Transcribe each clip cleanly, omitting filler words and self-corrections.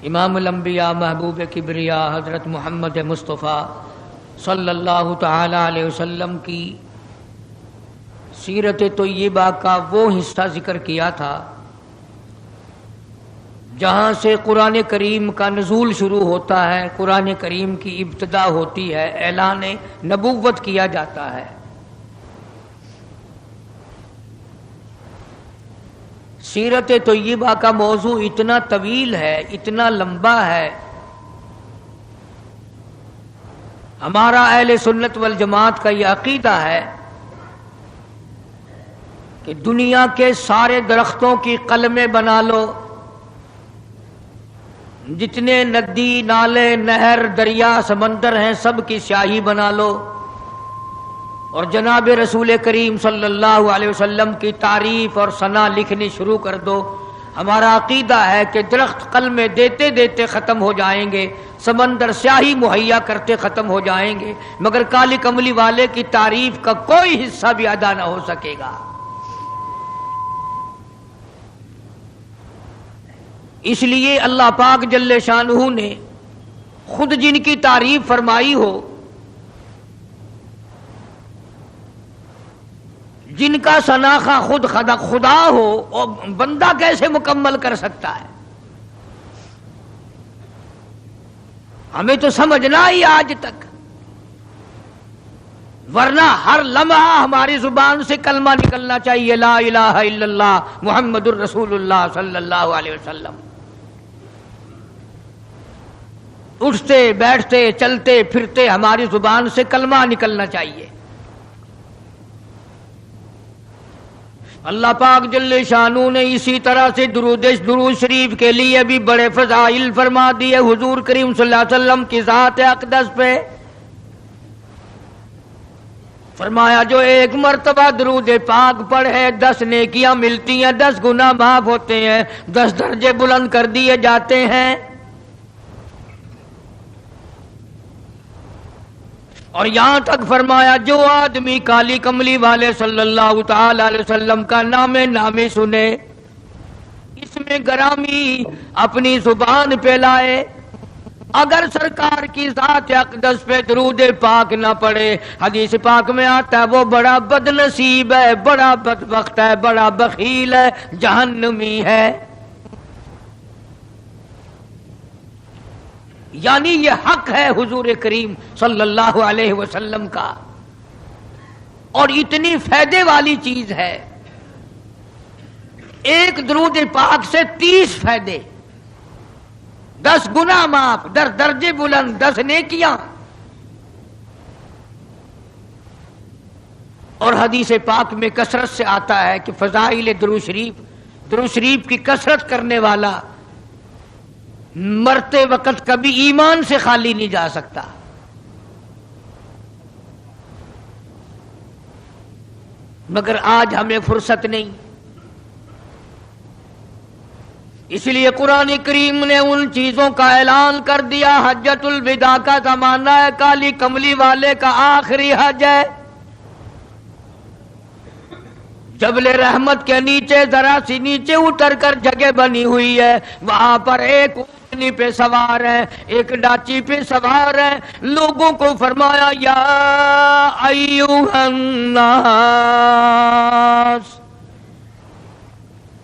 امام الانبیاء محبوب کبریا حضرت محمد مصطفیٰ صلی اللہ تعالی علیہ وسلم کی سیرت طیبہ کا وہ حصہ ذکر کیا تھا جہاں سے قرآن کریم کا نزول شروع ہوتا ہے، قرآن کریم کی ابتدا ہوتی ہے، اعلان نبوت کیا جاتا ہے۔ سیرت طیبہ کا موضوع اتنا طویل ہے، اتنا لمبا ہے، ہمارا اہل سنت والجماعت کا یہ عقیدہ ہے کہ دنیا کے سارے درختوں کی قلمیں بنا لو، جتنے ندی نالے نہر دریا سمندر ہیں سب کی سیاہی بنا لو، اور جناب رسول کریم صلی اللہ علیہ وسلم کی تعریف اور ثنا لکھنی شروع کر دو۔ ہمارا عقیدہ ہے کہ درخت قلمیں دیتے دیتے ختم ہو جائیں گے، سمندر سیاہی مہیا کرتے ختم ہو جائیں گے، مگر کالی کملی والے کی تعریف کا کوئی حصہ بھی ادا نہ ہو سکے گا۔ اس لیے اللہ پاک جل شانہ نے خود جن کی تعریف فرمائی ہو، جن کا شناخہ خود خدا ہو، اور بندہ کیسے مکمل کر سکتا ہے؟ ہمیں تو سمجھنا ہی آج تک، ورنہ ہر لمحہ ہماری زبان سے کلمہ نکلنا چاہیے، لا الہ الا اللہ محمد الرسول اللہ صلی اللہ علیہ وسلم۔ اٹھتے بیٹھتے چلتے پھرتے ہماری زبان سے کلمہ نکلنا چاہیے۔ اللہ پاک جل شانہ نے اسی طرح سے درود شریف کے لیے بھی بڑے فضائل فرما دیے حضور کریم صلی اللہ علیہ وسلم کی ذات اقدس پہ۔ فرمایا جو ایک مرتبہ درود پاک پڑھے 10 نیکیاں ملتی ہیں، 10 گناہ معاف ہوتے ہیں، 10 درجے بلند کر دیے جاتے ہیں۔ اور یہاں تک فرمایا جو آدمی کالی کملی والے صلی اللہ تعالی علیہ وسلم کا نامی سنے، اس میں گرامی اپنی زبان پہ لائے، اگر سرکار کی ذات اقدس پہ درود پاک نہ پڑے، حدیث پاک میں آتا ہے وہ بڑا بد نصیب ہے، بڑا بدبخت ہے، بڑا بخیل ہے، جہنمی ہے۔ یعنی یہ حق ہے حضور کریم صلی اللہ علیہ وسلم کا، اور اتنی فائدے والی چیز ہے، ایک درود پاک سے 30 فائدے، 10 گناہ معاف، 10 درجے بلند، 10 نیکیاں۔ اور حدیث پاک میں کثرت سے آتا ہے کہ فضائل درود شریف کی کثرت کرنے والا مرتے وقت کبھی ایمان سے خالی نہیں جا سکتا۔ مگر آج ہمیں فرصت نہیں، اس لیے قرآن کریم نے ان چیزوں کا اعلان کر دیا۔ حجۃ الوداع کا زمانہ ہے، کالی کملی والے کا آخری حج ہے۔ جبل رحمت کے نیچے ذرا سی نیچے اتر کر جگہ بنی ہوئی ہے، وہاں پر ایک اونٹنی پہ سوار ہے، ایک ڈاچی پہ سوار ہے، لوگوں کو فرمایا یا ایھا الناس،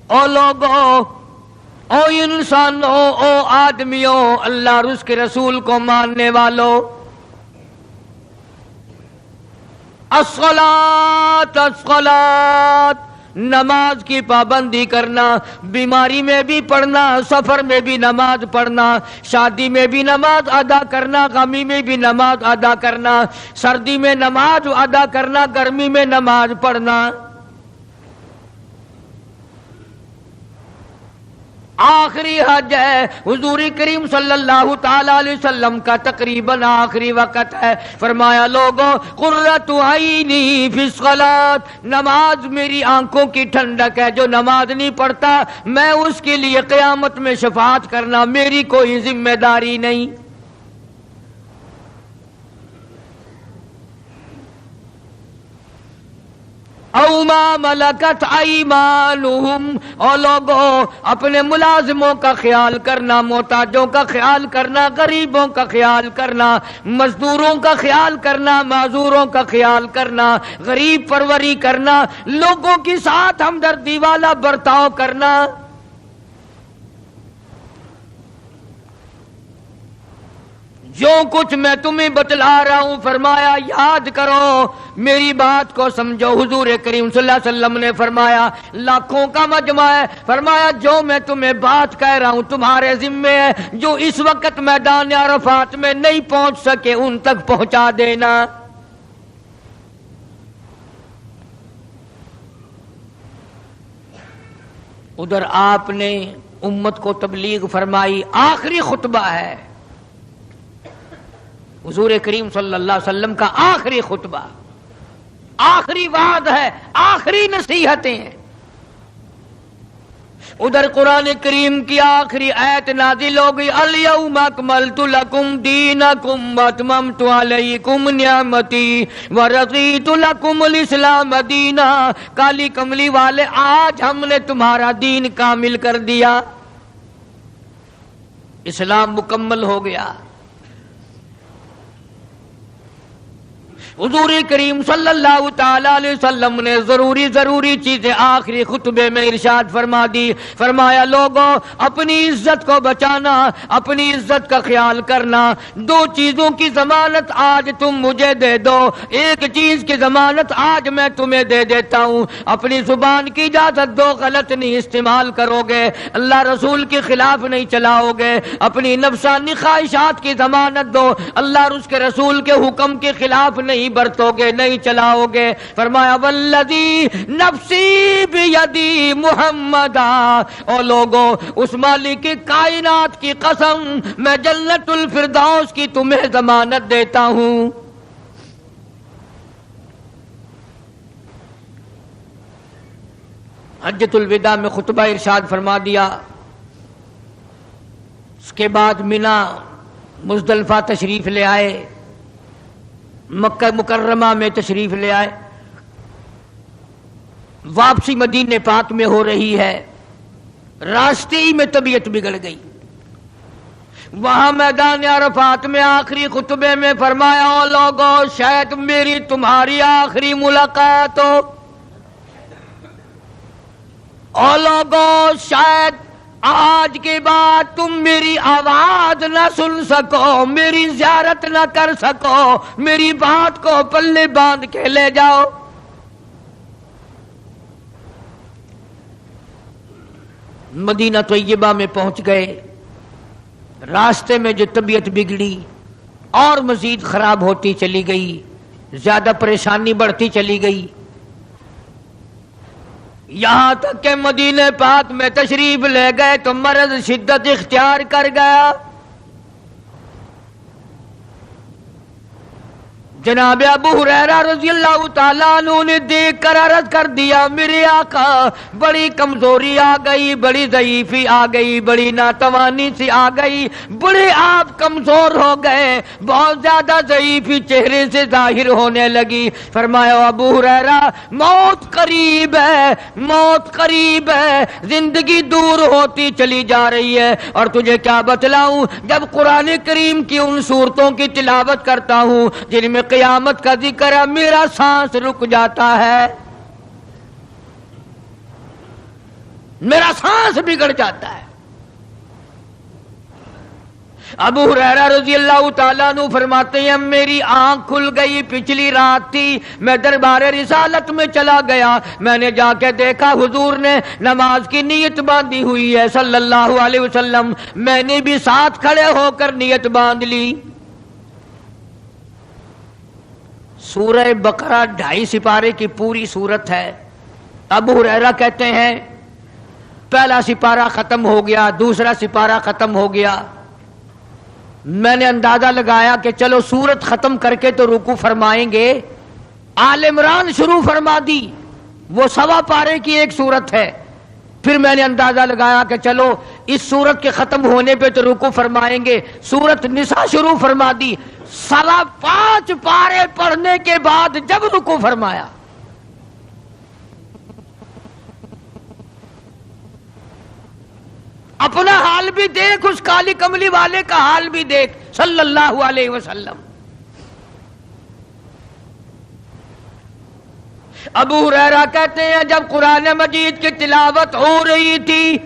او لوگو، او انسانوں، او آدمیوں، اللہ اور اس کے رسول کو ماننے والوں، الصلاۃ الصلاۃ، نماز کی پابندی کرنا، بیماری میں بھی پڑھنا، سفر میں بھی نماز پڑھنا، شادی میں بھی نماز ادا کرنا، غمی میں بھی نماز ادا کرنا، سردی میں نماز ادا کرنا، گرمی میں نماز پڑھنا۔ آخری حج ہے، حضور کریم صلی اللہ تعالی علیہ وسلم کا تقریباً آخری وقت ہے۔ فرمایا لوگوں، قرۃ عینی فی الصلاۃ، نماز میری آنکھوں کی ٹھنڈک ہے، جو نماز نہیں پڑھتا میں اس کے لیے قیامت میں شفاعت کرنا میری کوئی ذمہ داری نہیں۔ او ما ملکت ایمانہم، اور لوگوں اپنے ملازموں کا خیال کرنا، محتاجوں کا خیال کرنا، غریبوں کا خیال کرنا، مزدوروں کا خیال کرنا، معذوروں کا خیال کرنا، غریب پروری کرنا، لوگوں کے ساتھ ہمدردی والا برتاؤ کرنا۔ جو کچھ میں تمہیں بتلا رہا ہوں فرمایا یاد کرو، میری بات کو سمجھو۔ حضور کریم صلی اللہ علیہ وسلم نے فرمایا لاکھوں کا مجمع ہے، فرمایا جو میں تمہیں بات کہہ رہا ہوں تمہارے ذمے ہے، جو اس وقت میدان عرفات میں نہیں پہنچ سکے ان تک پہنچا دینا۔ ادھر آپ نے امت کو تبلیغ فرمائی، آخری خطبہ ہے حضور کریم صلی اللہ علیہ وسلم کا، آخری خطبہ، آخری وعد ہے، آخری نصیحتیں ہیں۔ ادھر قرآن کریم کی آخری آیت نازل ہو گئی، الیوم اکملت لکم دینکم واتممت علیکم نعمتی ورضیت لکم الاسلام دینا۔ کالی کملی والے، آج ہم نے تمہارا دین کامل کر دیا، اسلام مکمل ہو گیا۔ حضور کریم صلی اللہ تعالی علیہ وسلم نے ضروری چیزیں آخری خطبے میں ارشاد فرما دی، فرمایا لوگوں اپنی عزت کو بچانا، اپنی عزت کا خیال کرنا۔ دو چیزوں کی ضمانت آج تم مجھے دے دو، ایک چیز کی ضمانت آج میں تمہیں دے دیتا ہوں، اپنی زبان کی اجازت دو، غلط نہیں استعمال کرو گے، اللہ رسول کے خلاف نہیں چلاؤ گے، اپنی نفسانی خواہشات کی ضمانت دو، اللہ اور اس کے رسول کے حکم کے خلاف نہیں برتو گے، نہیں چلاؤ گے۔ فرمایا والذی نفسی بیدی محمدا، او لوگوں اس مالک کائنات کی قسم میں جنت الفردوس کی تمہیں ضمانت دیتا ہوں۔ حجۃ الوداع میں خطبہ ارشاد فرما دیا، اس کے بعد مینا مزدلفہ تشریف لے آئے، مکہ مکرمہ میں تشریف لے آئے، واپسی مدینے پاک میں ہو رہی ہے، راستے ہی میں طبیعت بگڑ گئی۔ وہاں میدان عرفات میں آخری خطبے میں فرمایا او لوگوں شاید میری تمہاری آخری ملاقات ہو، او لوگوں شاید آج کے بعد تم میری آواز نہ سن سکو، میری زیارت نہ کر سکو، میری بات کو پلے باندھ کے لے جاؤ۔ مدینہ طیبہ میں پہنچ گئے، راستے میں جو طبیعت بگڑی اور مزید خراب ہوتی چلی گئی، زیادہ پریشانی بڑھتی چلی گئی، یہاں تک کہ مدینہ پاک میں تشریف لے گئے تو مرض شدت اختیار کر گیا۔ جناب ابو ہریرہ رضی اللہ تعالیٰ عنہ نے دیکھ کر عرض کر دیا میرے آقا بڑی کمزوری آ گئی، بڑی ضعیفی آ گئی، بڑی ناتوانی سی آ گئی، بڑے آپ کمزور ہو گئے، بہت زیادہ ضعیفی چہرے سے ظاہر ہونے لگی۔ فرمایا ابو ہریرہ موت قریب ہے، موت قریب ہے، زندگی دور ہوتی چلی جا رہی ہے، اور تجھے کیا بتلاؤں جب قرآن کریم کی ان صورتوں کی تلاوت کرتا ہوں جن میں قیامت کا ذکر ہے، میرا سانس رک جاتا ہے، میرا سانس بگڑ جاتا ہے۔ ابو ہریرہ رضی اللہ تعالیٰ عنہ فرماتے ہیں میری آنکھ کھل گئی، پچھلی رات تھی، میں دربار رسالت میں چلا گیا، میں نے جا کے دیکھا حضور نے نماز کی نیت باندھی ہوئی ہے صلی اللہ علیہ وسلم، میں نے بھی ساتھ کھڑے ہو کر نیت باندھ لی۔ سورہ بقرہ 2.5 سپارے کی پوری سورت ہے۔ ابو ہریرہ کہتے ہیں پہلا سپارہ ختم ہو گیا، دوسرا سپارہ ختم ہو گیا، میں نے اندازہ لگایا کہ چلو سورت ختم کر کے تو رکوع فرمائیں گے، آل عمران شروع فرما دی، وہ 1.25 پارے کی ایک سورت ہے۔ پھر میں نے اندازہ لگایا کہ چلو اس سورت کے ختم ہونے پہ تو رکوع فرمائیں گے، سورت نساء شروع فرما دی، 5.25 پارے پڑھنے کے بعد جب رکوع فرمایا اپنا حال بھی دیکھ، اس کالی کملی والے کا حال بھی دیکھ صلی اللہ علیہ وسلم۔ ابو ہریرہ کہتے ہیں جب قرآن مجید کی تلاوت ہو رہی تھی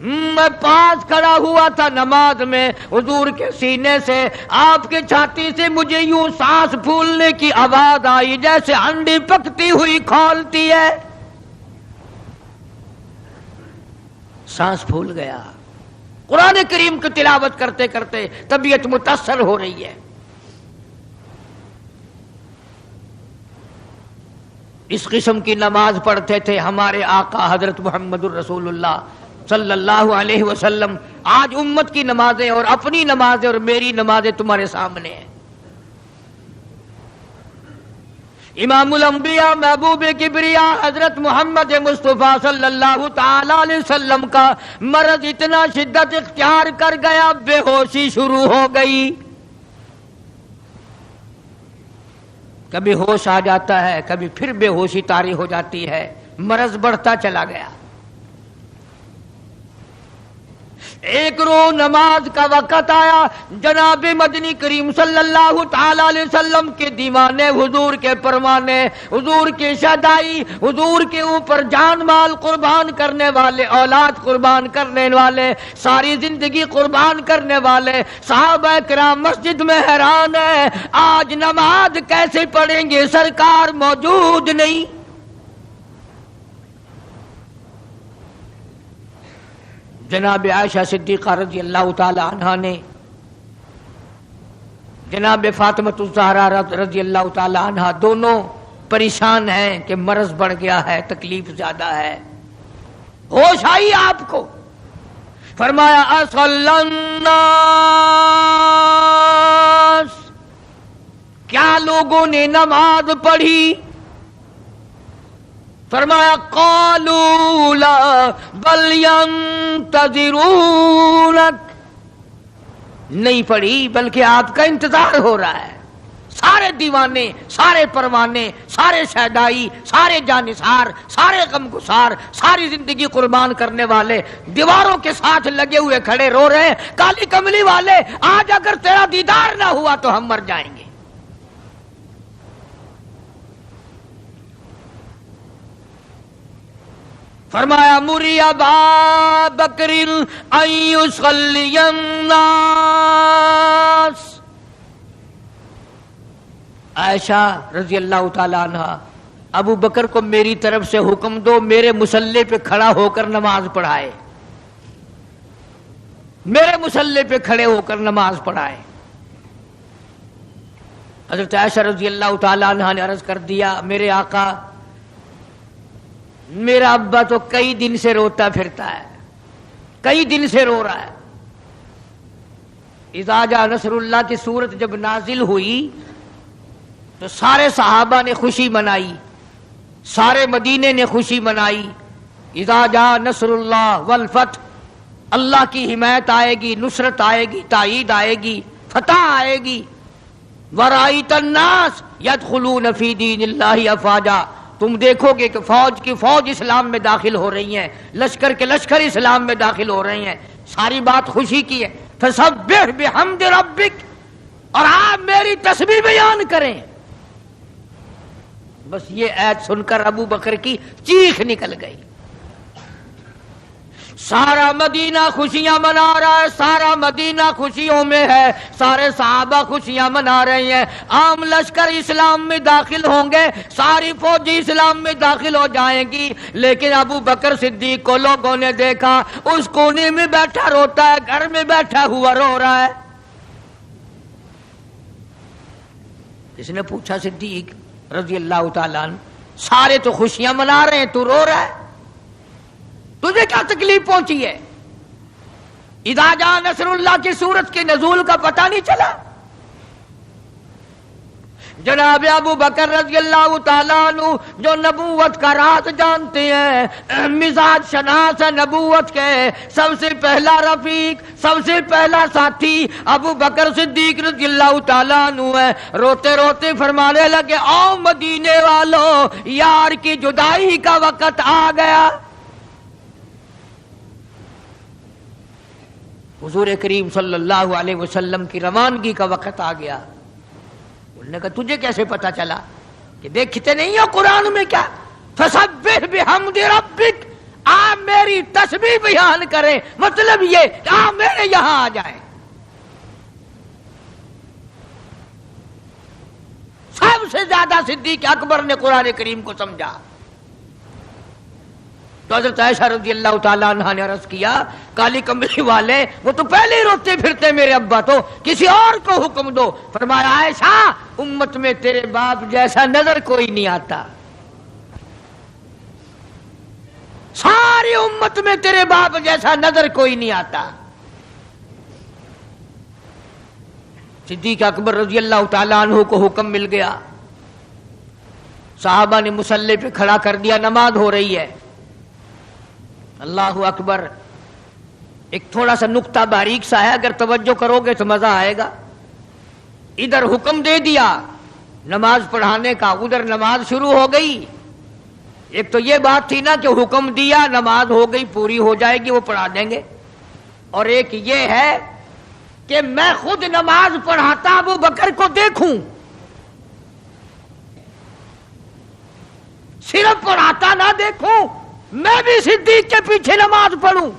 میں پاس کھڑا ہوا تھا نماز میں، حضور کے سینے سے، آپ کی چھاتی سے مجھے یوں سانس پھولنے کی آواز آئی جیسے ہنڈی پکتی ہوئی کھولتی ہے، سانس پھول گیا۔ قرآن کریم کی تلاوت کرتے کرتے طبیعت متاثر ہو رہی ہے۔ اس قسم کی نماز پڑھتے تھے ہمارے آقا حضرت محمد الرسول اللہ صلی اللہ علیہ وسلم۔ آج امت کی نمازیں اور اپنی نمازیں اور میری نمازیں تمہارے سامنے ہیں۔ امام الانبیاء محبوب کبریا حضرت محمد مصطفیٰ صلی اللہ تعالی علیہ وسلم کا مرض اتنا شدت اختیار کر گیا، بے ہوشی شروع ہو گئی۔ کبھی ہوش آ جاتا ہے، کبھی پھر بے ہوشی طاری ہو جاتی ہے، مرض بڑھتا چلا گیا۔ ایک روز نماز کا وقت آیا، جناب مدنی کریم صلی اللہ تعالی علیہ وسلم کے دیوانے، حضور کے پروانے، حضور کی شہدائی، حضور کے اوپر جان مال قربان کرنے والے، اولاد قربان کرنے والے، ساری زندگی قربان کرنے والے صحابہ کرام مسجد میں حیران ہیں، آج نماز کیسے پڑھیں گے، سرکار موجود نہیں۔ جناب عائشہ صدیقہ رضی اللہ تعالی عنہا نے، جناب فاطمۃ الزہرا رضی اللہ تعالی عنہا، دونوں پریشان ہیں کہ مرض بڑھ گیا ہے، تکلیف زیادہ ہے۔ ہوش آئی آپ کو، فرمایا اصلی الناس، کیا لوگوں نے نماز پڑھی؟ فرمایا قالوا لا بل ينتظرونك، نہیں پڑھی بلکہ آپ کا انتظار ہو رہا ہے۔ سارے دیوانے، سارے پروانے، سارے شہدائی، سارے جانثار، سارے غمگسار، ساری زندگی قربان کرنے والے دیواروں کے ساتھ لگے ہوئے کھڑے رو رہے ہیں، کالی کملی والے آج اگر تیرا دیدار نہ ہوا تو ہم مر جائیں گے۔ فرمایا مری ابا بکر ان یصلی الناس، عائشہ رضی اللہ تعالی عنہ، ابو بکر کو میری طرف سے حکم دو میرے مصلی پہ کھڑا ہو کر نماز پڑھائے، میرے مصلی پہ کھڑے ہو کر نماز پڑھائے۔ حضرت عائشہ رضی اللہ تعالی عنہ نے عرض کر دیا میرے آقا، میرا ابا تو کئی دن سے روتا پھرتا ہے، کئی دن سے رو رہا ہے۔ اذا جاء نصر اللہ کی سورت جب نازل ہوئی تو سارے صحابہ نے خوشی منائی، سارے مدینے نے خوشی منائی۔ اذا جاء نصر اللہ والفتح، اللہ کی حمایت آئے گی، نصرت آئے گی، تائید آئے گی، فتح آئے گی۔ ورأیت الناس یدخلون فی دین اللہ افواجا، تم دیکھو گے کہ فوج کی فوج اسلام میں داخل ہو رہی ہیں، لشکر کے لشکر اسلام میں داخل ہو رہے ہیں، ساری بات خوشی کی ہے۔ فسبح بحمد ربک، اور آپ میری تسبیح بیان کریں۔ بس یہ آیت سن کر ابو بکر کی چیخ نکل گئی۔ سارا مدینہ خوشیاں منا رہا ہے، سارا مدینہ خوشیوں میں ہے، سارے صحابہ خوشیاں منا رہے ہیں، عام لشکر اسلام میں داخل ہوں گے، ساری فوجی اسلام میں داخل ہو جائیں گی، لیکن ابو بکر صدیق کو لوگوں نے دیکھا اس کونے میں بیٹھا روتا ہے، گھر میں بیٹھا ہوا رو رہا ہے۔ اس نے پوچھا صدیق رضی اللہ تعالیٰ عنہ، سارے تو خوشیاں منا رہے ہیں، تو رو رہا ہے، تجھے کیا تکلیف پہنچی ہے؟ اذا جاء نصر اللہ کی سورت کے نزول کا پتہ نہیں چلا؟ جناب ابو بکر رضی اللہ تعالیٰ عنہ جو نبوت کا راز جانتے ہیں، مزاج شناس نبوت کے، سب سے پہلا رفیق، سب سے پہلا ساتھی ابو بکر صدیق رضی اللہ تعالیٰ عنہ ہے۔ روتے روتے فرمانے لگے او مدینے والوں، یار کی جدائی کا وقت آ گیا۔ حضور کریم صلی اللہ علیہ وسلم کی روانگی کا وقت آ گیا. انہوں نے کہا تجھے کیسے پتا چلا؟ کہ دیکھتے نہیں ہو قرآن میں کیا فسبح بحمد ربک، آپ میری تسبیح بیان کریں، مطلب یہ کہ آپ میرے یہاں آ جائیں. سب سے زیادہ صدیق اکبر نے قرآن کریم کو سمجھا. تو حضرت عائشہ رضی اللہ تعالیٰ عنہ نے عرض کیا کالی کمبلی والے وہ تو پہلے ہی روتے پھرتے میرے ابا، تو کسی اور کو حکم دو. فرمایا عائشہ امت میں تیرے باپ جیسا نظر کوئی نہیں آتا، ساری امت میں تیرے باپ جیسا نظر کوئی نہیں آتا. صدیق اکبر رضی اللہ تعالیٰ عنہ کو حکم مل گیا، صحابہ نے مصلی پہ کھڑا کر دیا، نماز ہو رہی ہے. اللہ اکبر. ایک تھوڑا سا نقطہ باریک سا ہے، اگر توجہ کرو گے تو مزہ آئے گا. ادھر حکم دے دیا نماز پڑھانے کا، ادھر نماز شروع ہو گئی. ایک تو یہ بات تھی نا کہ حکم دیا، نماز ہو گئی، پوری ہو جائے گی، وہ پڑھا دیں گے. اور ایک یہ ہے کہ میں خود نماز پڑھاتا ابو بکر کو دیکھوں، صرف پڑھاتا نہ دیکھوں، میں بھی صدیق کے پیچھے نماز پڑھوں.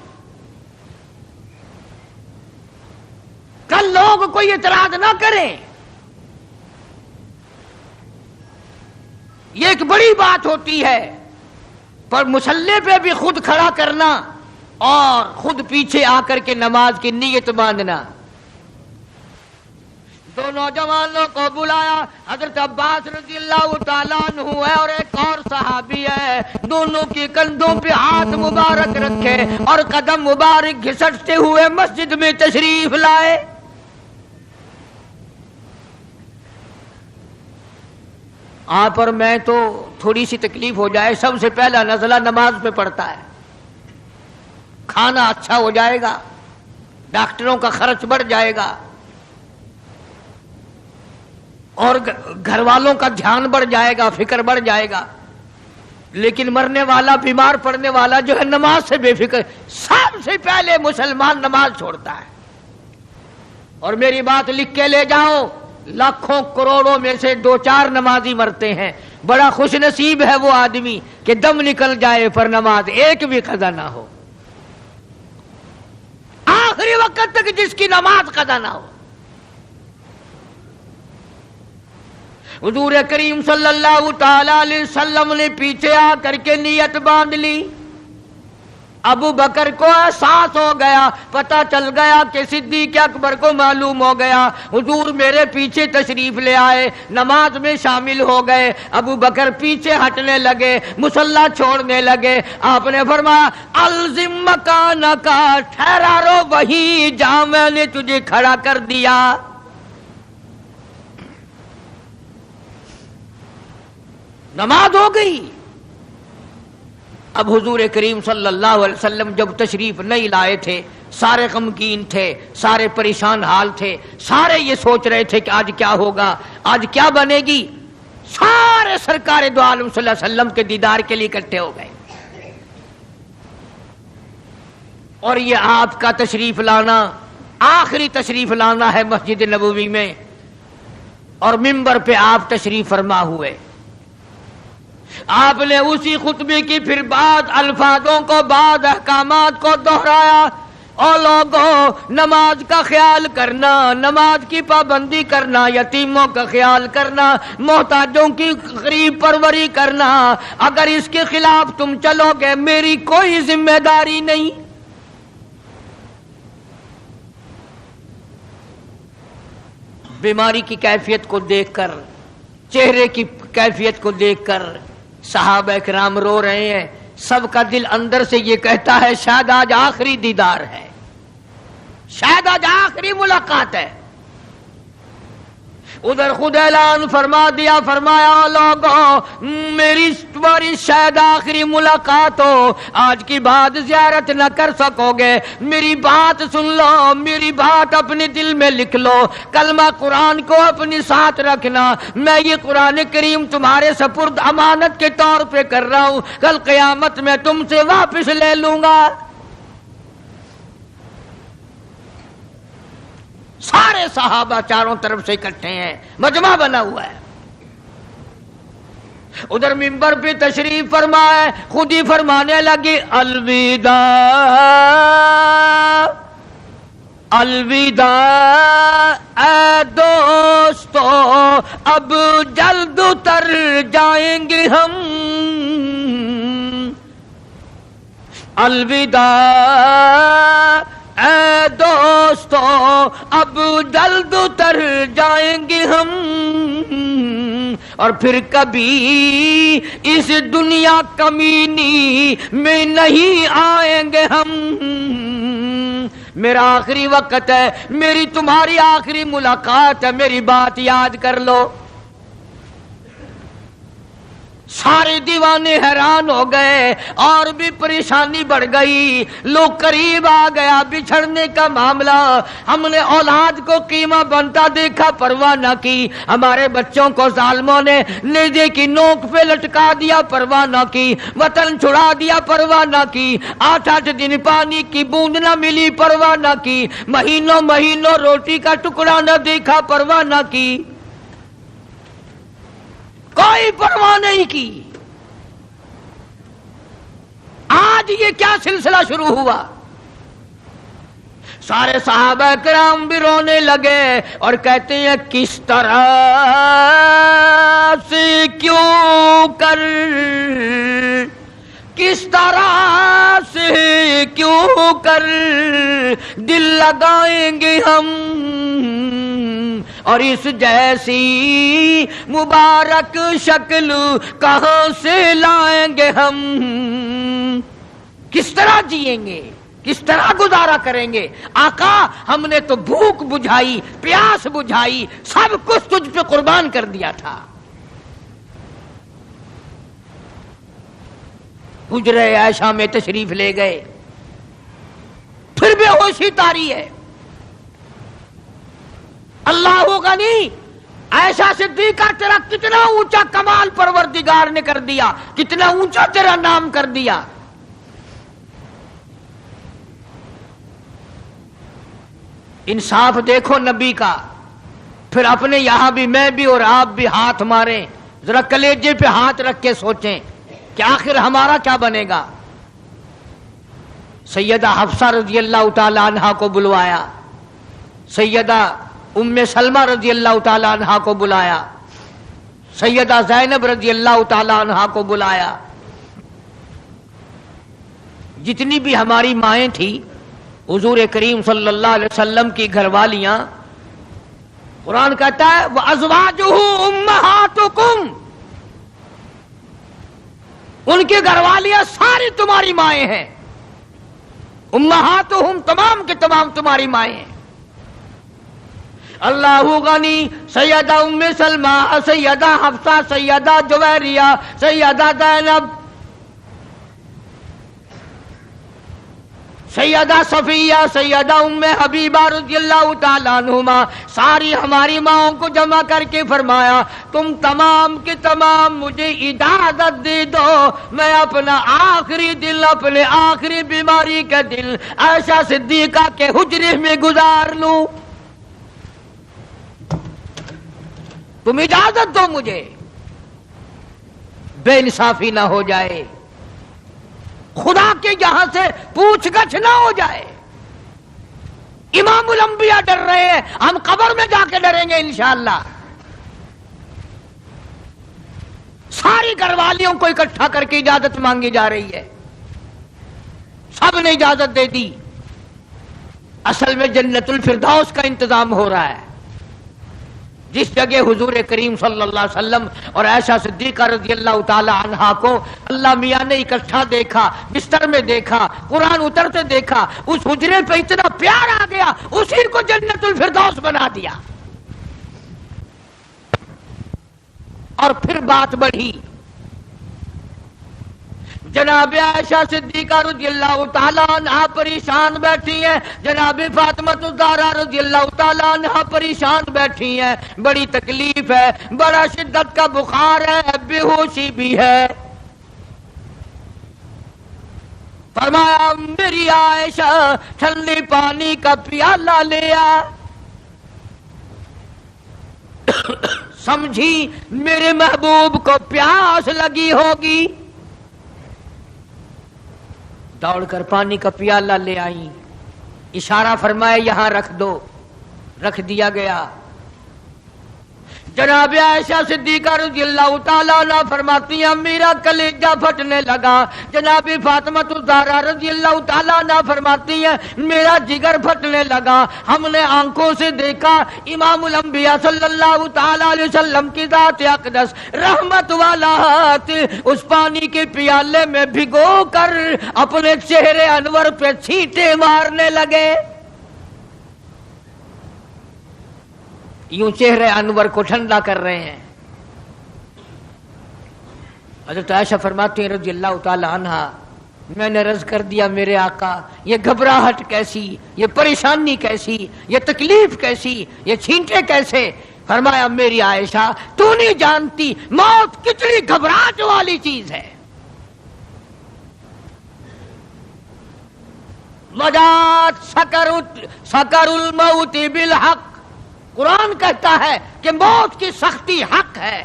کل لوگ کوئی اعتراض نہ کریں. یہ ایک بڑی بات ہوتی ہے، پر مصلی پہ بھی خود کھڑا کرنا اور خود پیچھے آ کر کے نماز کی نیت باندھنا. دو نوجوانوں کو بلایا، حضرت عباس رضی اللہ تعالیٰ عنہ ہے اور ایک اور صحابی ہے. دونوں کے کندھوں پہ ہاتھ مبارک رکھے اور قدم مبارک گھسٹتے ہوئے مسجد میں تشریف لائے. آپ اور میں تو تھوڑی سی تکلیف ہو جائے سب سے پہلا نزلہ نماز پہ پڑتا ہے. کھانا اچھا ہو جائے گا، ڈاکٹروں کا خرچ بڑھ جائے گا، اور گھر والوں کا دھیان بڑھ جائے گا، فکر بڑھ جائے گا. لیکن مرنے والا، بیمار پڑنے والا جو ہے نماز سے بے فکر. سب سے پہلے مسلمان نماز چھوڑتا ہے. اور میری بات لکھ کے لے جاؤ، لاکھوں کروڑوں میں سے 2-4 نمازی مرتے ہیں. بڑا خوش نصیب ہے وہ آدمی کہ دم نکل جائے پر نماز ایک بھی قضا نہ ہو، آخری وقت تک جس کی نماز قضا نہ ہو. حضور کریم صلی اللہ تعالی علیہ وسلم نے پیچھے آ کر کے نیت باندھ لی. ابو بکر کو احساس ہو گیا، پتہ چل گیا کہ صدیق اکبر کو معلوم ہو گیا. حضور میرے پیچھے تشریف لے آئے، نماز میں شامل ہو گئے. ابو بکر پیچھے ہٹنے لگے، مصلی چھوڑنے لگے. آپ نے فرمایا الزم مکانک، ٹھہرا رو وہیں جہاں میں نے تجھے کھڑا کر دیا. نماز ہو گئی. اب حضور کریم صلی اللہ علیہ وسلم جب تشریف نہیں لائے تھے، سارے غمگین تھے، سارے پریشان حال تھے، سارے یہ سوچ رہے تھے کہ آج کیا ہوگا، آج کیا بنے گی. سارے سرکار دو عالم صلی اللہ علیہ وسلم کے دیدار کے لیے اکٹھے ہو گئے. اور یہ آپ کا تشریف لانا، آخری تشریف لانا ہے مسجد نبوی میں، اور منبر پہ آپ تشریف فرما ہوئے. آپ نے اسی خطبے کی پھر بعد الفاظوں کو، بعد احکامات کو دہرایا. اور لوگوں نماز کا خیال کرنا، نماز کی پابندی کرنا، یتیموں کا خیال کرنا، محتاجوں کی غریب پروری کرنا. اگر اس کے خلاف تم چلو گے میری کوئی ذمہ داری نہیں. بیماری کی کیفیت کو دیکھ کر، چہرے کی کیفیت کو دیکھ کر صحابہ کرام رو رہے ہیں. سب کا دل اندر سے یہ کہتا ہے شاید آج آخری دیدار ہے، شاید آج آخری ملاقات ہے. ادھر خود اعلان فرما دیا، فرمایا لوگوں میری تمہاری شاید آخری ملاقات ہو، آج کی بعد زیارت نہ کر سکو گے. میری بات سن لو، میری بات اپنے دل میں لکھ لو، کلمہ قرآن کو اپنے ساتھ رکھنا. میں یہ قرآن کریم تمہارے سپرد امانت کے طور پہ کر رہا ہوں، کل قیامت میں تم سے واپس لے لوں گا. سارے صحابہ چاروں طرف سے اکٹھے ہیں، مجمع بنا ہوا ہے. ادھر منبر پہ تشریف فرما ہے، خود ہی فرمانے لگی الوداع الوداع اے دوستو اب جلد اتر جائیں گے ہم، الوداع اے دوستو اب جلد اتر جائیں گے ہم، اور پھر کبھی اس دنیا کمینی میں نہیں آئیں گے ہم. میرا آخری وقت ہے، میری تمہاری آخری ملاقات ہے، میری بات یاد کر لو. سارے دیوانے حیران ہو گئے اور بھی پریشانی بڑھ گئی. لوگ قریب آ گیا بچھڑنے کا معاملہ. ہم نے اولاد کو قیمہ بنتا دیکھا، پرواہ نہ کی. ہمارے بچوں کو ظالموں نے نیزے کی نوک پہ لٹکا دیا، پرواہ نہ کی. وطن چھڑا دیا، پرواہ نہ کی. 8 دن پانی کی بوند نہ ملی، پرواہ نہ کی. مہینوں مہینوں روٹی کا ٹکڑا نہ دیکھا، پرواہ نہ کی. کوئی پرواہ نہیں کی. آج یہ کیا سلسلہ شروع ہوا؟ سارے صحابہ کرام بھی رونے لگے اور کہتے ہیں کس طرح سے کیوں کر، کس طرح سے کیوں کر دل لگائیں گے ہم، اور اس جیسی مبارک شکل کہاں سے لائیں گے ہم. کس طرح جئیں گے، کس طرح گزارا کریں گے؟ آقا ہم نے تو بھوک بجھائی، پیاس بجھائی، سب کچھ تجھ پہ قربان کر دیا تھا. حجرہ عائشہ میں تشریف لے گئے، پھر بے ہوشی طاری ہے. اللہ غنی، عائشہ صدیقہ تیرا کتنا اونچا کمال پروردگار نے کر دیا، کتنا اونچا تیرا نام کر دیا. انصاف دیکھو نبی کا. پھر اپنے یہاں بھی میں بھی اور آپ بھی ہاتھ ماریں، ذرا کلیجے پہ ہاتھ رکھ کے سوچیں کہ آخر ہمارا کیا بنے گا. سیدہ حفصہ رضی اللہ تعالی عنہا کو بلوایا، سیدہ ام سلمہ رضی اللہ تعالی عنہا کو بلایا، سیدہ زینب رضی اللہ تعالی عنہا کو بلایا. جتنی بھی ہماری مائیں تھیں، حضور کریم صلی اللہ علیہ وسلم کی گھر والیاں، قرآن کہتا ہے وَأَزْوَاجُهُ أُمَّهَاتُكُمْ، ان کی گھر والیاں ساری تمہاری مائیں ہیں. امہاتہم، تمام کے تمام تمہاری مائیں ہیں. اللہ غنی، سیدہ ام سلمہ، سیدہ حفصہ، سیدہ جویریہ، سیدہ زینب، سیدہ صفیہ، سیدہ ام حبیبہ رضی اللہ تعالیٰ عنہما، ساری ہماری ماؤں کو جمع کر کے فرمایا تم تمام کے تمام مجھے اجازت دے دو، میں اپنا آخری دل، اپنے آخری بیماری کا دل عائشہ صدیقہ کے حجرے میں گزار لوں. تم اجازت دو مجھے، بے انصافی نہ ہو جائے، خدا کے یہاں سے پوچھ گچھ نہ ہو جائے. امام الانبیاء ڈر رہے ہیں، ہم قبر میں جا کے ڈریں گے انشاءاللہ. ساری گھر والیوں کو اکٹھا کر کے اجازت مانگی جا رہی ہے، سب نے اجازت دے دی. اصل میں جنت الفردوس کا انتظام ہو رہا ہے، جس جگہ حضور کریم صلی اللہ علیہ وسلم اور عائشہ صدیقہ رضی اللہ تعالی عنہا کو اللہ میاں نے اکٹھا دیکھا، بستر میں دیکھا، قرآن اترتے دیکھا، اس حجرے پہ اتنا پیار آ گیا، اسی کو جنت الفردوس بنا دیا. اور پھر بات بڑھی. جناب عائشہ صدیقہ رضی اللہ تعالیٰ عنہا پریشان بیٹھی ہیں، جناب فاطمہ الزہرا رضی اللہ تعالیٰ عنہا پریشان بیٹھی ہیں، بڑی تکلیف ہے، بڑا شدت کا بخار ہے، بے ہوشی بھی ہے. فرمایا میری عائشہ ٹھنڈے پانی کا پیالہ لے آ. سمجھی میرے محبوب کو پیاس لگی ہوگی، دوڑ کر پانی کا پیالہ لے آئی، اشارہ فرمایا یہاں رکھ دو، رکھ دیا گیا۔ جناب عائشہ صدیقہ رضی اللہ تعالیٰ عنہ فرماتی ہیں میرا کلیجہ پھٹنے لگا۔ جناب فاطمہ الزہرا رضی اللہ تعالیٰ عنہ فرماتی ہیں میرا جگر پھٹنے لگا۔ ہم نے آنکھوں سے دیکھا امام الانبیاء صلی اللہ تعالیٰ علیہ وسلم کی ذات اقدس رحمت والا ہاتھ اس پانی کے پیالے میں بھگو کر اپنے چہرے انور پہ چھینٹے مارنے لگے۔ یوں چہرے انور کو ٹھنڈا کر رہے ہیں۔ حضرت عائشہ فرماتی ہیں رضی اللہ تعالی عنہ میں نے عرض کر دیا میرے آقا یہ گھبراہٹ کیسی، یہ پریشانی کیسی، یہ تکلیف کیسی، یہ چھینٹے کیسے؟ فرمایا میری عائشہ تو نہیں جانتی موت کتنی گھبراہٹ والی چیز ہے۔ مجات سکر الموت بالحق، قرآن کہتا ہے کہ موت کی سختی حق ہے۔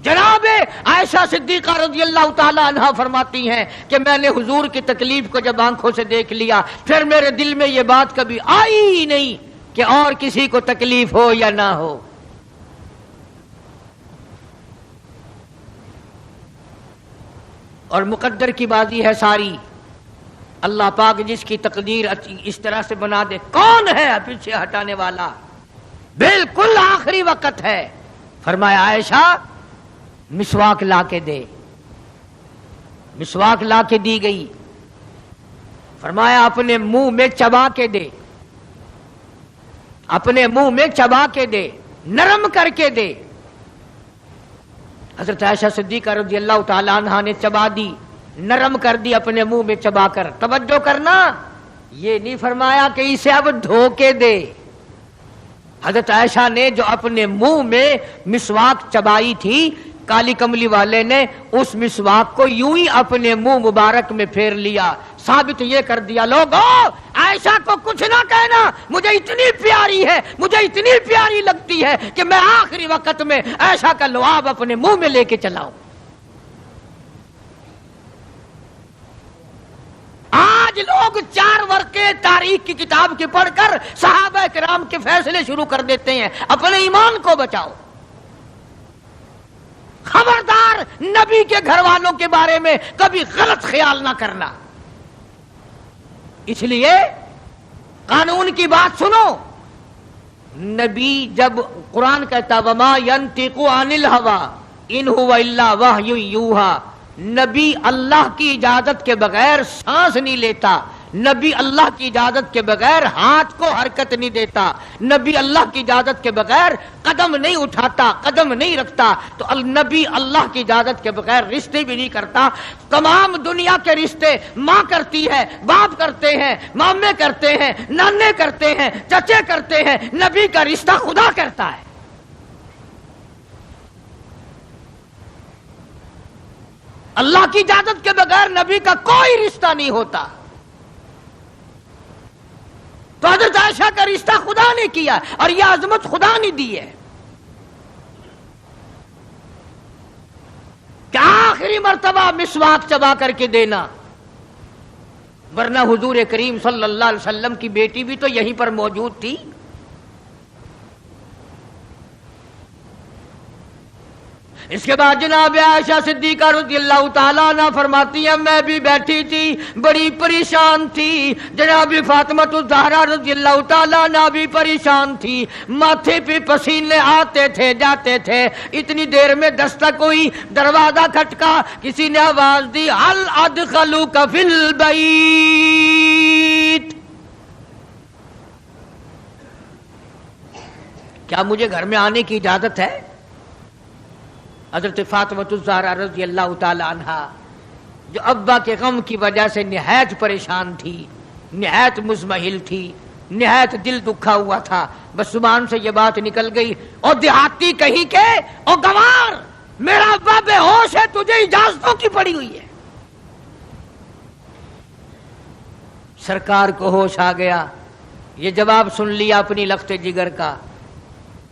جناب عائشہ صدیقہ رضی اللہ تعالی عنہا فرماتی ہیں کہ میں نے حضور کی تکلیف کو جب آنکھوں سے دیکھ لیا پھر میرے دل میں یہ بات کبھی آئی ہی نہیں کہ اور کسی کو تکلیف ہو یا نہ ہو۔ اور مقدر کی بازی ہے ساری، اللہ پاک جس کی تقدیر اس طرح سے بنا دے، کون ہے پیچھے ہٹانے والا؟ بالکل آخری وقت ہے۔ فرمایا عائشہ مسواک لا کے دے، مسواک لا کے دی گئی۔ فرمایا اپنے منہ میں چبا کے دے، اپنے منہ میں چبا کے دے، نرم کر کے دے۔ حضرت عائشہ صدیقہ رضی اللہ تعالی عنہا نے چبا دی، نرم کر دی اپنے منہ میں چبا کر۔ توجہ کرنا، یہ نہیں فرمایا کہ اسے اب دھو کے دے۔ حضرت عائشہ نے جو اپنے منہ میں مسواک چبائی تھی، کالی کملی والے نے اس مسواک کو یوں ہی اپنے منہ مبارک میں پھیر لیا، ثابت یہ کر دیا لوگو عائشہ کو کچھ نہ کہنا، مجھے اتنی پیاری ہے، مجھے اتنی پیاری لگتی ہے کہ میں آخری وقت میں عائشہ کا لعاب اپنے منہ میں لے کے چلاؤں۔ آج لوگ 4 ورقے تاریخ کی کتاب کے پڑھ کر صحابہ کرام کے فیصلے شروع کر دیتے ہیں۔ اپنے ایمان کو بچاؤ، خبردار نبی کے گھر والوں کے بارے میں کبھی غلط خیال نہ کرنا۔ اس لیے قانون کی بات سنو، نبی جب قرآن کہتا وما ينطق عن الهوى ان هو الا وحی یوحى، نبی اللہ کی اجازت کے بغیر سانس نہیں لیتا، نبی اللہ کی اجازت کے بغیر ہاتھ کو حرکت نہیں دیتا، نبی اللہ کی اجازت کے بغیر قدم نہیں اٹھاتا، قدم نہیں رکھتا، تو نبی اللہ کی اجازت کے بغیر رشتے بھی نہیں کرتا۔ تمام دنیا کے رشتے ماں کرتی ہے، باپ کرتے ہیں، مامے کرتے ہیں، نانے کرتے ہیں، چچے کرتے ہیں، نبی کا رشتہ خدا کرتا ہے۔ اللہ کی اجازت کے بغیر نبی کا کوئی رشتہ نہیں ہوتا۔ تو حضرت عائشہ کا رشتہ خدا نے کیا اور یہ عظمت خدا نے دی ہے کہ آخری مرتبہ مسواک چبا کر کے دینا، ورنہ حضور کریم صلی اللہ علیہ وسلم کی بیٹی بھی تو یہیں پر موجود تھی۔ اس کے بعد جناب عائشہ صدیقہ رضی اللہ تعالیٰ عنہ فرماتی ہیں میں بھی بیٹھی تھی، بڑی پریشان تھی۔ جناب فاطمہ الزہرا رضی اللہ تعالیٰ عنہ بھی پریشان تھی، ماتھے پہ پسینے آتے تھے جاتے تھے۔ اتنی دیر میں دستک ہوئی، دروازہ کھٹکا، کسی نے آواز دی هل ادخلوک فی البیت، کیا مجھے گھر میں آنے کی اجازت ہے؟ حضرت فاطمہ الزہرا رضی اللہ تعالی عنہا جو ابا کے غم کی وجہ سے نہایت پریشان تھی، نہایت مزمحل تھی، نہایت دل دکھا ہوا تھا، بس زبان سے یہ بات نکل گئی او دیہاتی کہیں کے، او گوار میرا ابا بے ہوش ہے، تجھے اجازتوں کی پڑی ہوئی ہے۔ سرکار کو ہوش آ گیا، یہ جواب سن لیا اپنی لخت جگر کا،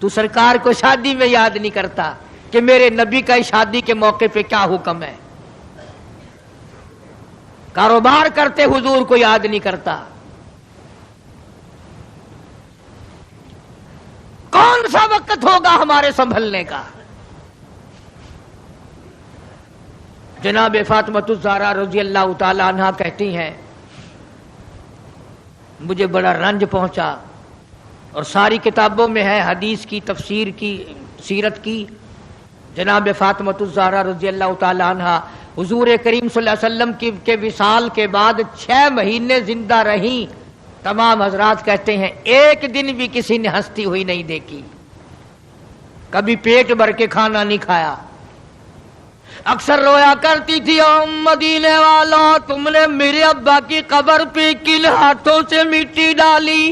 تو سرکار کو شادی میں یاد نہیں کرتا کہ میرے نبی کا شادی کے موقع پہ کیا حکم ہے. کاروبار کرتے حضور کو یاد نہیں کرتا. کون سا وقت ہوگا ہمارے سنبھلنے کا؟ جناب فاطمۃ الزہرا رضی اللہ تعالی عنہا کہتی ہیں مجھے بڑا رنج پہنچا، اور ساری کتابوں میں ہے، حدیث کی، تفسیر کی، سیرت کی. جناب فاطمۃ الزہرا رضی اللہ تعالی عنہا حضور کریم صلی اللہ علیہ وسلم کے وصال کے بعد 6 مہینے زندہ رہیں. تمام حضرات کہتے ہیں ایک دن بھی کسی نے ہنستی ہوئی نہیں دیکھی، کبھی پیٹ بھر کے کھانا نہیں کھایا. اکثر رویا کرتی تھی او مدینے والا تم نے میرے ابا کی قبر پہ کن ہاتھوں سے مٹی ڈالی.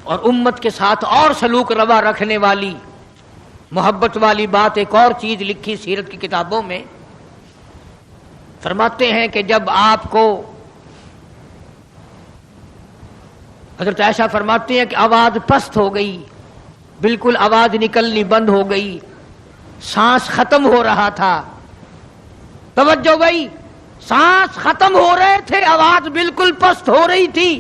اور امت کے ساتھ اور سلوک روا رکھنے والی، محبت والی بات ایک اور چیز لکھی سیرت کی کتابوں میں. فرماتے ہیں کہ جب آپ کو حضرت عائشہ فرماتی ہیں کہ آواز پست ہو گئی، بالکل آواز نکلنی بند ہو گئی، سانس ختم ہو رہا تھا. توجہ بھائی، سانس ختم ہو رہے تھے، آواز بالکل پست ہو رہی تھی.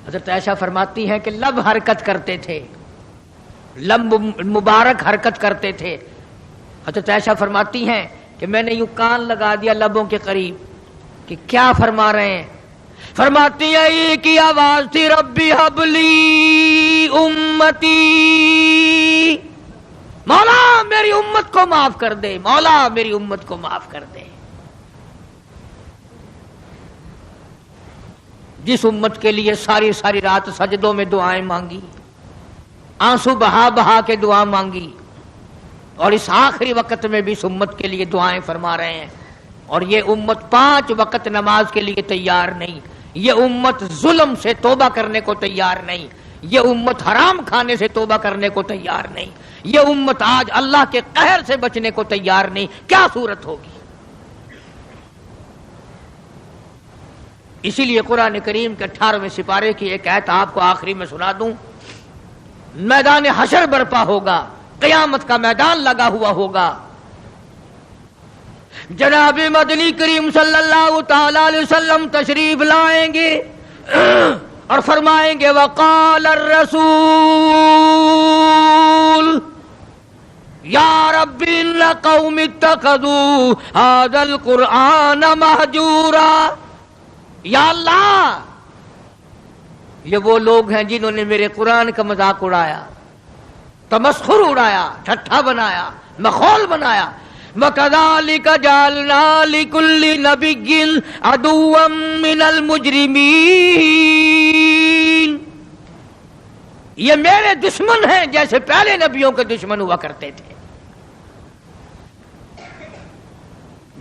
حضرت عائشہ فرماتی ہیں کہ لب حرکت کرتے تھے، لب مبارک حرکت کرتے تھے. حضرت عائشہ فرماتی ہیں کہ میں نے یوں کان لگا دیا لبوں کے قریب کہ کیا فرما رہے ہیں. فرماتی ہیں یہ کی آواز تھی ربی حبلی امتی، مولا میری امت کو معاف کر دے، مولا میری امت کو معاف کر دے. جس امت کے لیے ساری ساری رات سجدوں میں دعائیں مانگی، آنسو بہا بہا کے دعا مانگی، اور اس آخری وقت میں بھی اس امت کے لیے دعائیں فرما رہے ہیں. اور یہ امت 5 وقت نماز کے لیے تیار نہیں، یہ امت ظلم سے توبہ کرنے کو تیار نہیں، یہ امت حرام کھانے سے توبہ کرنے کو تیار نہیں، یہ امت آج اللہ کے قہر سے بچنے کو تیار نہیں. کیا صورت ہوگی؟ اسی لیے قرآن کریم کے 18ویں سپارے کی ایک آیت آپ کو آخری میں سنا دوں. میدان حشر برپا ہوگا، قیامت کا میدان لگا ہوا ہوگا. جناب مدنی کریم صلی اللہ تعالی علیہ وسلم تشریف لائیں گے اور فرمائیں گے وقال الرسول یا رب ان قوم اتخذوا هذا القرآن مہجورا. یا اللہ، یہ وہ لوگ ہیں جنہوں نے میرے قرآن کا مذاق اڑایا، تمسخر اڑایا، ٹھٹھا بنایا، مخول بنایا. وَكَذَلِكَ جَعَلْنَا لِكُلِّ نَبِيٍّ عَدُوًّا مِّنَ الْمُجْرِمِينَ. یہ میرے دشمن ہیں جیسے پہلے نبیوں کے دشمن ہوا کرتے تھے.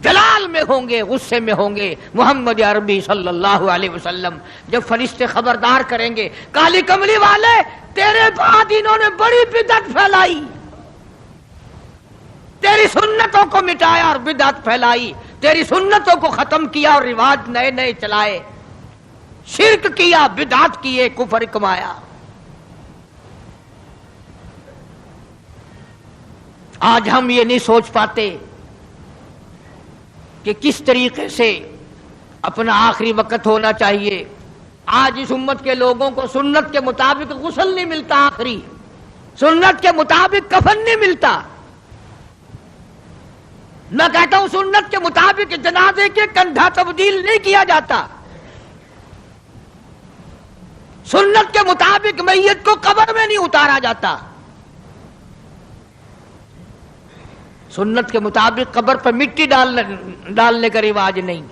جلال میں ہوں گے، غصے میں ہوں گے. محمد عربی صلی اللہ علیہ وسلم جب فرشتے خبردار کریں گے کالی کملی والے تیرے بعد انہوں نے بڑی بدعت پھیلائی، تیری سنتوں کو مٹایا اور بدعت پھیلائی، تیری سنتوں کو ختم کیا اور رواج نئے نئے چلائے، شرک کیا، بدعت کیے، کفر کمایا. آج ہم یہ نہیں سوچ پاتے کہ کس طریقے سے اپنا آخری وقت ہونا چاہیے. آج اس امت کے لوگوں کو سنت کے مطابق غسل نہیں ملتا، آخری سنت کے مطابق کفن نہیں ملتا. میں کہتا ہوں سنت کے مطابق جنازے کے کندھا تبدیل نہیں کیا جاتا، سنت کے مطابق میت کو قبر میں نہیں اتارا جاتا، سنت کے مطابق قبر پر مٹی ڈالنے کا رواج نہیں.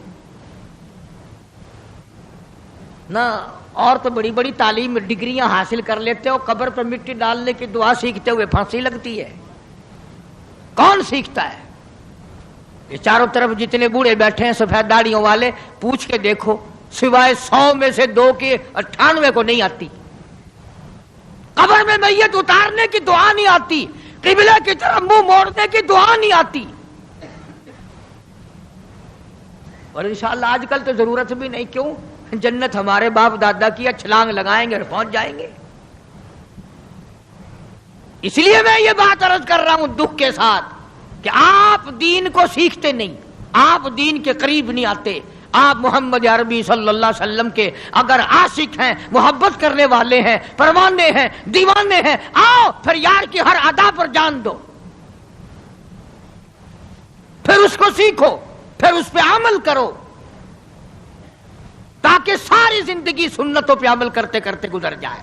نہ اور تو بڑی بڑی تعلیم ڈگریاں حاصل کر لیتے ہو، قبر پر مٹی ڈالنے کی دعا سیکھتے ہوئے پھانسی لگتی ہے. کون سیکھتا ہے؟ یہ چاروں طرف جتنے بوڑھے بیٹھے ہیں سفید داڑیوں والے، پوچھ کے دیکھو، سوائے 100 میں سے 2 کے 98 کو نہیں آتی. قبر میں میت اتارنے کی دعا نہیں آتی، قبلہ کی طرف منہ موڑنے کی دعا نہیں آتی. اور انشاءاللہ آج کل تو ضرورت بھی نہیں. کیوں؟ جنت ہمارے باپ دادا کی ہے، چھلانگ لگائیں گے اور پہنچ جائیں گے۔ اس لیے میں یہ بات عرض کر رہا ہوں دکھ کے ساتھ کہ آپ دین کو سیکھتے نہیں، آپ دین کے قریب نہیں آتے۔ آپ محمد عربی صلی اللہ علیہ وسلم کے اگر عاشق ہیں، محبت کرنے والے ہیں، پروانے ہیں، دیوانے ہیں، آؤ پھر یار کی ہر ادا پر جان دو، پھر اس کو سیکھو، پھر اس پہ عمل کرو، تاکہ ساری زندگی سنتوں پہ عمل کرتے کرتے گزر جائے۔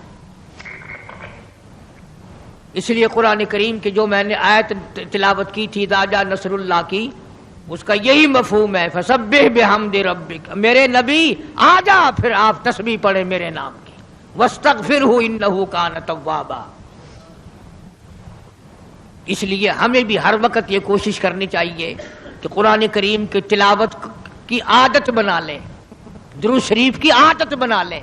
اس لیے قرآن کریم کی جو میں نے آیت تلاوت کی تھی اذا جاء نصر اللہ کی، اس کا یہی مفہوم ہے فسبح بحمد ربک، میرے نبی آ جا پھر آپ تسبیح پڑھیں میرے نام کی، واستغفرہ انہ کان توابا۔ اس لیے ہمیں بھی ہر وقت یہ کوشش کرنی چاہیے کہ قرآن کریم کی تلاوت کی عادت بنا لیں، درود شریف کی عادت بنا لیں،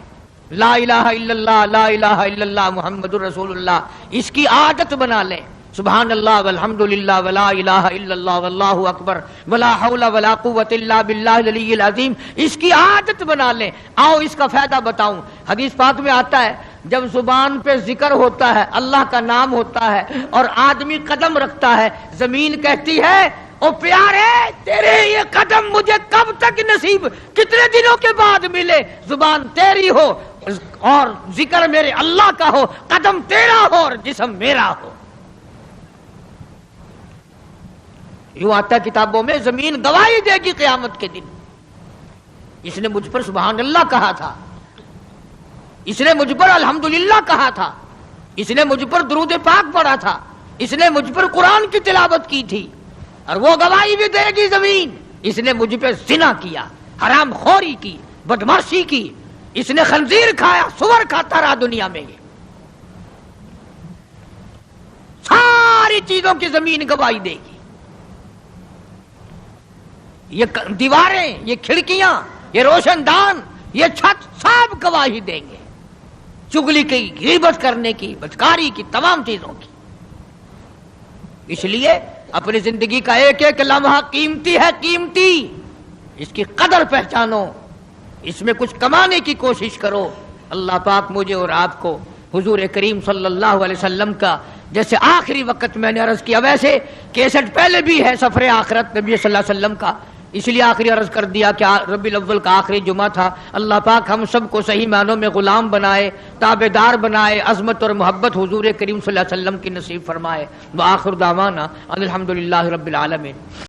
لا الہ الا اللہ لا الہ الا اللہ محمد الرسول اللہ اس کی عادت بنا لیں، سبحان اللہ والحمد للہ ولا الہ الا اللہ واللہ اکبر ولا حول ولا قوت الا باللہ العلی العظیم اس کی عادت بنا لیں۔ آؤ اس کا فائدہ بتاؤں، حدیث پاک میں آتا ہے جب زبان پہ ذکر ہوتا ہے، اللہ کا نام ہوتا ہے اور آدمی قدم رکھتا ہے، زمین کہتی ہے او پیارے تیرے یہ قدم مجھے کب تک نصیب، کتنے دنوں کے بعد ملے، زبان تیری ہو اور ذکر میرے اللہ کا ہو، قدم تیرا ہو اور جسم میرا ہو۔ یوں آتا کتابوں میں زمین گواہی دے گی قیامت کے دن، اس نے مجھ پر سبحان اللہ کہا تھا، اس نے مجھ پر الحمدللہ کہا تھا، اس نے مجھ پر درود پاک پڑھا تھا، اس نے مجھ پر قرآن کی تلاوت کی تھی، اور وہ گواہی بھی دے گی زمین اس نے مجھ پہ زنا کیا، حرام خوری کی، بدماشی کی، اس نے خنزیر کھایا، سور کھاتا رہا دنیا میں، یہ ساری چیزوں کی زمین گواہی دے گی۔ یہ دیواریں، یہ کھڑکیاں، یہ روشن دان، یہ چھت سب گواہی دیں گے چگلی کی، غیبت کرنے کی، بدکاری کی، تمام چیزوں کی۔ اس لیے اپنی زندگی کا ایک ایک لمحہ قیمتی ہے، قیمتی، اس کی قدر پہچانو، اس میں کچھ کمانے کی کوشش کرو۔ اللہ پاک مجھے اور آپ کو حضور کریم صلی اللہ علیہ وسلم کا جیسے آخری وقت میں نے عرض کیا، ویسے کیسٹ پہلے بھی ہے سفر آخرت نبی صلی اللہ علیہ وسلم کا، اس لیے آخری عرض کر دیا کہ ربیع الاول کا آخری جمعہ تھا۔ اللہ پاک ہم سب کو صحیح معنوں میں غلام بنائے، تابعدار بنائے، عظمت اور محبت حضور کریم صلی اللہ علیہ وسلم کی نصیب فرمائے۔ وآخر دعوانا ان الحمدللہ رب العالمین۔